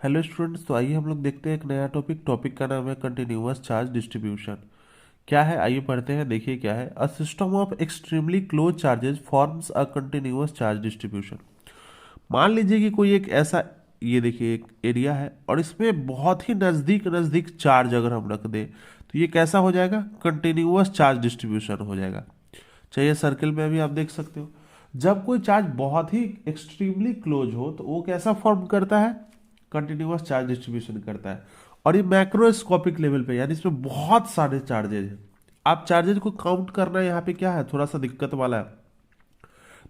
Hello students, तो आइए हम लोग देखते हैं एक नया टॉपिक का नाम है कंटिन्यूअस चार्ज डिस्ट्रीब्यूशन। क्या है, आइए पढ़ते हैं। देखिए क्या है। A system of extremely close charges forms a continuous charge distribution. मान लीजिए कि कोई एक ऐसा, ये देखिए एक एरिया है और इसमें बहुत ही नज़दीक नज़दीक चार्ज अगर हम रख दें तो ये कैसा हो जाएगा, कंटिन्यूअस चार्ज डिस्ट्रीब्यूशन हो जाएगा। चाहिए सर्किल में भी आप देख सकते हो। जब कोई चार्ज बहुत ही एक्सट्रीमली क्लोज हो तो वो कैसा फॉर्म करता है, कंटिन्यूअस चार्ज डिस्ट्रीब्यूशन करता है। और ये मैक्रोस्कोपिक लेवल पे, यानी इसमें बहुत सारे चार्जेज हैं। आप चार्जेज को काउंट करना यहाँ पे क्या है, थोड़ा सा दिक्कत वाला है।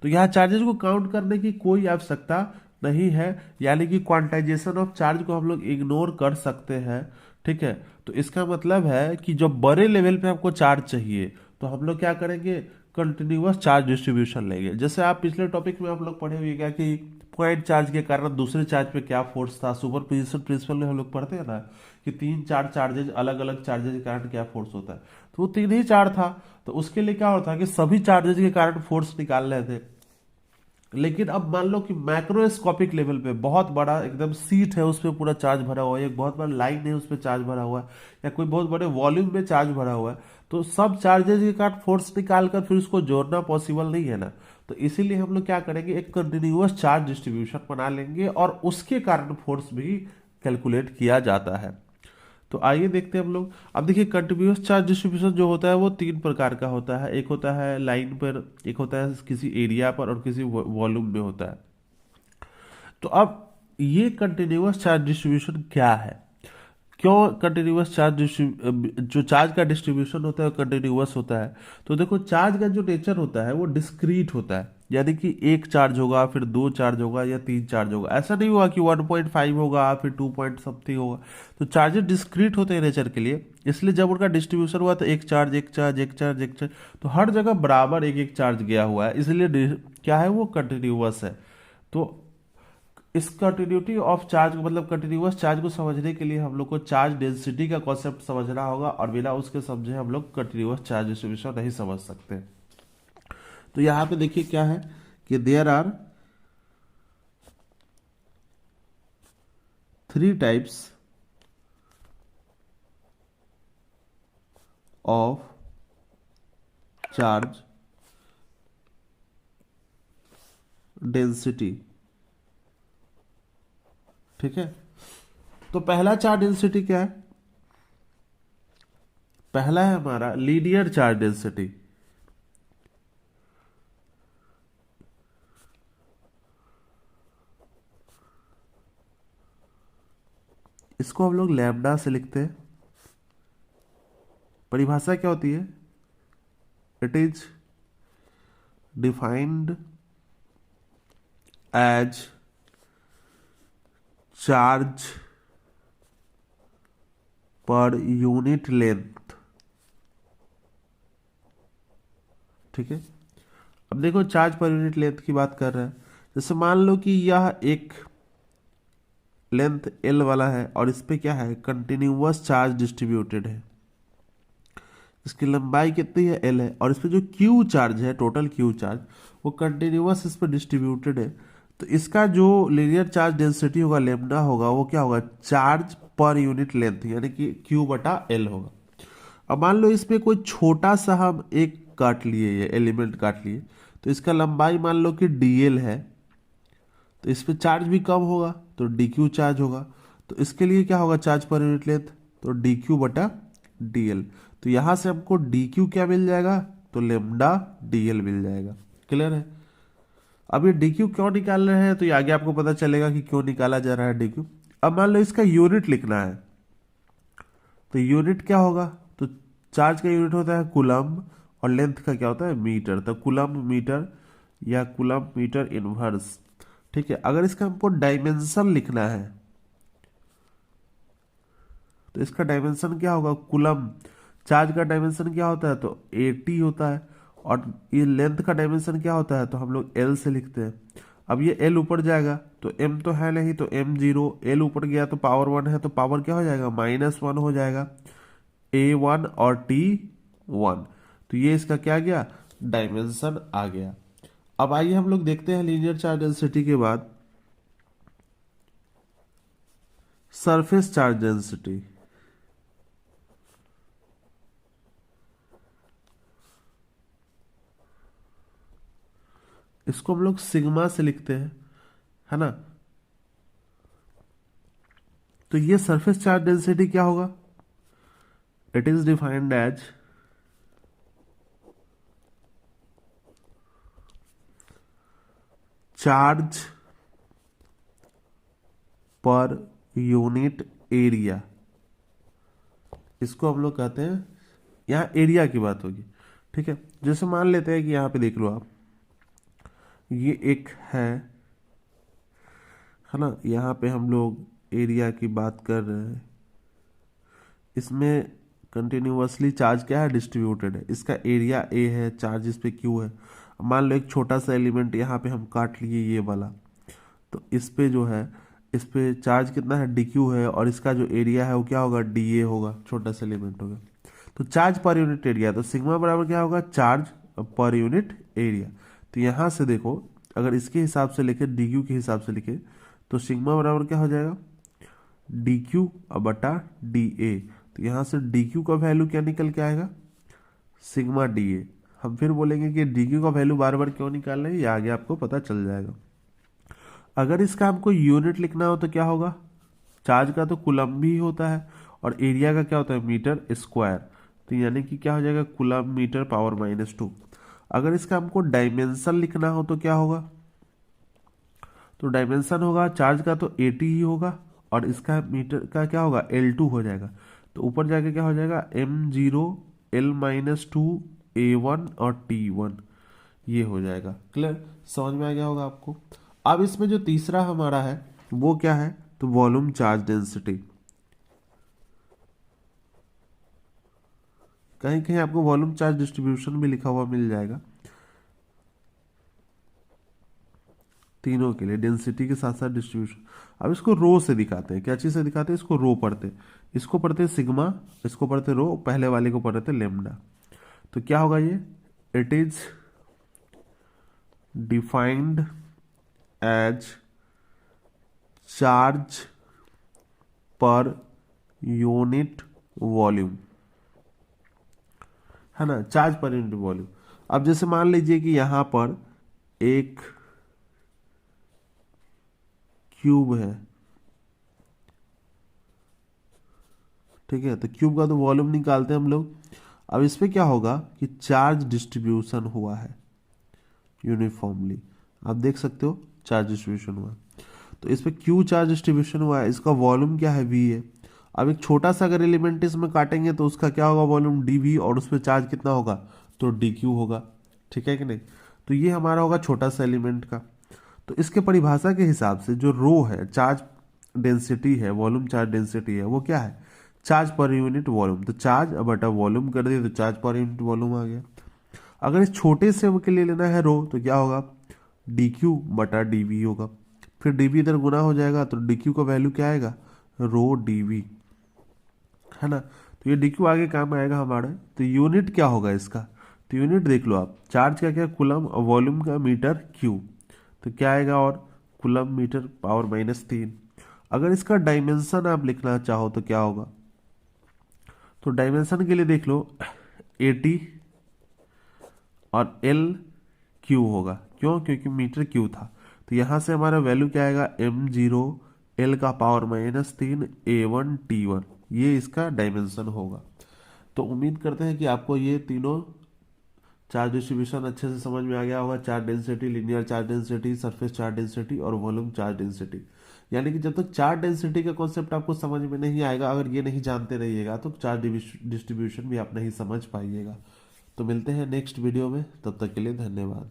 तो यहाँ चार्जेस को काउंट करने की कोई आवश्यकता नहीं है, यानी कि क्वांटाइजेशन ऑफ चार्ज को हम लोग इग्नोर कर सकते हैं। ठीक है। तो इसका मतलब है कि जब बड़े लेवल पे आपको चार्ज चाहिए तो हम लोग क्या करेंगे, कंटिन्यूअस चार्ज डिस्ट्रीब्यूशन लेंगे। जैसे आप पिछले टॉपिक में आप लोग पढ़े हुए क्या कि पॉइंट चार्ज के कारण दूसरे चार्ज पे क्या फोर्स था। सुपर पोजिशन प्रिंसिपल में हम लोग पढ़ते हैं ना कि तीन चार चार्जेज, अलग अलग चार्जेज के कारण क्या फोर्स होता है। तो वो तीन ही चार्ज था, तो उसके लिए क्या होता है कि सभी चार्जेज के कारण फोर्स निकाल रहे थे। लेकिन अब मान लो कि मैक्रोस्कोपिक लेवल पे बहुत बड़ा एकदम सीट है, उस पर पूरा चार्ज भरा हुआ है, एक बहुत बड़ा लाइन है उस पर चार्ज भरा हुआ है, या कोई बहुत बड़े वॉल्यूम में चार्ज भरा हुआ है। तो सब चार्जेज के कारण फोर्स निकाल कर फिर उसको जोड़ना पॉसिबल नहीं है ना। तो इसीलिए हम लोग क्या करेंगे, एक कंटिन्यूअस चार्ज डिस्ट्रीब्यूशन बना लेंगे और उसके कारण फोर्स भी कैलकुलेट किया जाता है। तो आइए देखते हैं हम लोग। अब देखिए, कंटिन्यूअस चार्ज डिस्ट्रीब्यूशन जो होता है वो तीन प्रकार का होता है। एक होता है लाइन पर, एक होता है किसी एरिया पर, और किसी वॉल्यूम में होता है। तो अब ये कंटिन्यूअस चार्ज डिस्ट्रीब्यूशन क्या है, क्यों कंटिन्यूअस चार्ज जो चार्ज का डिस्ट्रीब्यूशन होता है कंटिन्यूअस होता है। तो देखो, चार्ज का जो नेचर होता है वो डिस्क्रीट होता है, यानी कि एक चार्ज होगा, फिर दो चार्ज होगा, या तीन चार्ज होगा। ऐसा नहीं हुआ कि 1.5 होगा फिर 2 पॉइंट समथिंग होगा। तो चार्जेस डिस्क्रीट होते हैं नेचर के लिए, इसलिए जब उनका डिस्ट्रीब्यूशन हुआ तो एक चार्ज एक चार्ज एक चार्ज एक चार्ज, तो हर जगह बराबर एक एक चार्ज गया हुआ है, इसलिए क्या है, वो कंटिन्यूअस है। तो इस कंटिन्यूटी ऑफ चार्ज को, मतलब कंटिन्यूअस चार्ज को समझने के लिए हम लोग को चार्ज डेंसिटी का कॉन्सेप्ट समझना होगा, और बिना उसके समझे हम लोग कंटिन्यूअस चार्ज डिस्ट्रीब्यूशन नहीं समझ सकते। तो यहाँ पे देखिए क्या है कि there are three types of charge density. ठीक है। तो पहला चार्ज डेंसिटी क्या है, पहला है हमारा लीनियर चार्ज डेंसिटी। इसको हम लोग लैम्डा से लिखते हैं। परिभाषा क्या होती है, it is defined as charge per unit length. ठीक है। अब देखो, चार्ज पर यूनिट लेंथ की बात कर रहे हैं। जैसे मान लो कि यह एक लेंथ एल वाला है और इस पे क्या है, कंटिन्यूअस चार्ज डिस्ट्रीब्यूटेड है। इसकी लंबाई कितनी है, एल है, और इस पे जो क्यू चार्ज है, टोटल क्यू चार्ज, वो कंटिन्यूअस इस पे डिस्ट्रीब्यूटेड है। तो इसका जो लीनियर चार्ज डेंसिटी होगा, लेमडा होगा, वो क्या होगा, चार्ज पर यूनिट लेंथ, यानी कि क्यू बटा एल होगा। अब मान लो इसमें कोई छोटा सा हम एक काट लिए, ये एलिमेंट काट लिए, तो इसका लंबाई मान लो कि डीएल है, तो इस पे चार्ज भी कम होगा तो डी क्यू चार्ज होगा। तो इसके लिए क्या होगा, चार्ज पर यूनिट लेंथ, तो डी क्यू बटा डी एल। तो यहां से हमको डी क्यू क्या मिल जाएगा, तो लेमडा डी एल मिल जाएगा। क्लियर है। अब ये डी क्यू क्यों निकाल रहे हैं, तो ये आगे आपको पता चलेगा कि क्यों निकाला जा रहा है डी क्यू। अब मान लो इसका यूनिट लिखना है, तो यूनिट क्या होगा, तो चार्ज का यूनिट होता है कूलम्ब, और लेंथ का क्या होता है, मीटर। तो कूलम्ब मीटर या कूलम्ब मीटर इनवर्स। ठीक है। अगर इसका हमको डायमेंशन लिखना है, तो इसका डायमेंशन क्या होगा, कूलम्ब चार्ज का डायमेंशन क्या होता है, तो 80 होता है। और ये लेंथ का डायमेंशन क्या होता है, तो हम लोग एल से लिखते हैं। अब ये एल ऊपर जाएगा तो एम तो है नहीं, तो एम जीरो, एल ऊपर गया तो पावर वन है, तो पावर क्या हो जाएगा, -1 हो जाएगा, ए वन और टी वन। तो ये इसका क्या गया, डायमेंशन आ गया। अब आइए हम लोग देखते हैं लीनियर चार्ज डेंसिटी के बाद। सरफेस चार्ज डेंसिटी, इसको हम लोग सिग्मा से लिखते हैं, है ना। तो ये सरफेस चार्ज डेंसिटी क्या होगा? It is defined as charge per unit area. इसको हम लोग कहते हैं, यहाँ एरिया की बात होगी, ठीक है। जैसे मान लेते हैं कि यहाँ पे देख लो आप, ये एक है ना, यहाँ पे हम लोग एरिया की बात कर रहे हैं। इसमें कंटिन्यूअसली चार्ज क्या है? डिस्ट्रीब्यूटेड है। इसका एरिया ए है, चार्ज इस पे क्यू है। मान लो एक छोटा सा एलिमेंट यहाँ पे हम काट लिए ये वाला, तो इस पे जो है, इस पे चार्ज कितना है? डी क्यू है, और इसका जो एरिया है वो क्या होगा? डी ए होगा, छोटा सा एलिमेंट होगा। तो चार्ज पर यूनिट एरिया, तो सिग्मा बराबर क्या होगा? Charge per unit area. तो यहाँ से देखो, अगर इसके हिसाब से लिखे, डी क्यू के हिसाब से लिखे, तो सिग्मा बराबर क्या हो जाएगा? डी क्यू बटा डी ए। तो यहाँ से डी क्यू का वैल्यू क्या निकल के आएगा? Sigma D A. हम फिर बोलेंगे कि डी क्यू का वैल्यू बार बार क्यों निकाल रहे हैं, ये आगे आपको पता चल जाएगा। अगर इसका हमको यूनिट लिखना हो तो क्या होगा? चार्ज का तो कूलम भी होता है, और एरिया का क्या होता है? Metre square. तो यानी कि क्या हो जाएगा? Coulomb metre power -2। अगर इसका हमको डायमेंशन लिखना हो तो क्या होगा? तो डायमेंशन होगा चार्ज का तो 80 ही होगा, और इसका मीटर का क्या होगा? L2 हो जाएगा। तो ऊपर जाके क्या हो जाएगा? M0 L-2 A1 और T1, ये हो जाएगा। क्लियर? समझ में आ गया होगा आपको। अब इसमें जो तीसरा हमारा है वो क्या है? तो वॉल्यूम चार्ज डेंसिटी। कहीं कहीं आपको वॉल्यूम चार्ज डिस्ट्रीब्यूशन भी लिखा हुआ मिल जाएगा। तीनों के लिए डेंसिटी के साथ साथ डिस्ट्रीब्यूशन। अब इसको रो से दिखाते हैं। क्या चीज से दिखाते हैं? इसको रो पढ़ते हैं, इसको पढ़ते हैं सिग्मा, इसको पढ़ते रो, पहले वाले को पढ़ते लेमडा। तो क्या होगा ये? It is defined as charge per unit volume, है ना, चार्ज पर यूनिट वॉल्यूम। अब जैसे मान लीजिए कि यहां पर एक क्यूब है, ठीक है। तो क्यूब का तो वॉल्यूम निकालते हैं हम लोग। अब इस पे क्या होगा कि चार्ज डिस्ट्रीब्यूशन हुआ है यूनिफॉर्मली। आप देख सकते हो चार्ज डिस्ट्रीब्यूशन हुआ, तो इस पे क्यू चार्ज डिस्ट्रीब्यूशन हुआ है, इसका वॉल्यूम क्या है? वी है। अब एक छोटा सा अगर एलिमेंट इसमें काटेंगे तो उसका क्या होगा? वॉल्यूम डी वी, और उस पर चार्ज कितना होगा? तो डी क्यू होगा, ठीक है कि नहीं। तो ये हमारा होगा छोटा सा एलिमेंट का। तो इसके परिभाषा के हिसाब से जो रो है, चार्ज डेंसिटी है, वॉल्यूम चार्ज डेंसिटी है, वो क्या है? Charge per unit volume. तो चार्ज बटा वॉल्यूम कर दिए तो चार्ज पर यूनिट वॉल्यूम आ गया। अगर इस छोटे से के लिए लेना है रो, तो क्या होगा? डी क्यू बटा डी वी होगा। फिर डी वी इधर गुना हो जाएगा, तो डी क्यू का वैल्यू क्या आएगा? रो डी वी, है ना। तो ये डी क्यू आगे काम आएगा हमारा। तो यूनिट क्या होगा इसका? तो यूनिट देख लो आप, चार्ज का क्या? कूलम, और वॉल्यूम का मीटर क्यू। तो क्या आएगा? और कूलम मीटर पावर -3। अगर इसका डायमेंशन आप लिखना चाहो तो क्या होगा? तो डायमेंशन के लिए देख लो, 80 और L क्यू होगा। क्यों? क्योंकि मीटर क्यू था। तो यहां से हमारा वैल्यू क्या आएगा? M0 L का पावर -3 A1 T1, ये इसका डायमेंशन होगा। तो उम्मीद करते हैं कि आपको ये तीनों चार्ज डिस्ट्रीब्यूशन अच्छे से समझ में आ गया होगा। Charge density, linear charge density, surface charge density और वॉल्यूम चार्ज डेंसिटी। यानी कि जब तक चार्ज डेंसिटी का कॉन्सेप्ट आपको समझ में नहीं आएगा, अगर ये नहीं जानते रहिएगा, तो चार्ज डिस्ट्रीब्यूशन भी आप नहीं समझ पाइएगा। तो मिलते हैं नेक्स्ट वीडियो में, तब तक के लिए धन्यवाद।